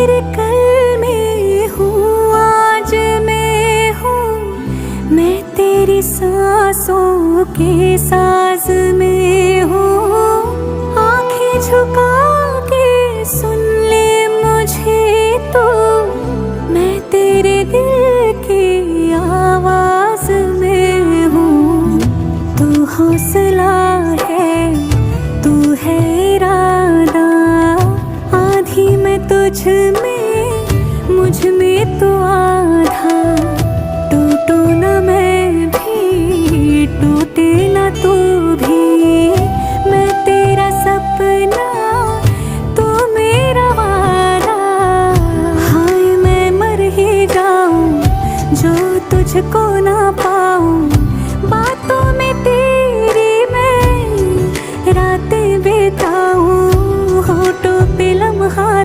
तेरे कल में हूँ, आज मैं हूँ, मैं तेरी सांसों के साज में हूँ। आंखें झुका के सुन ले मुझे तो, मैं तेरे दिल की आवाज में हूँ। तू हौसला है, तू है इरादा, आधी मैं तुझ में, मुझ में तो आधा।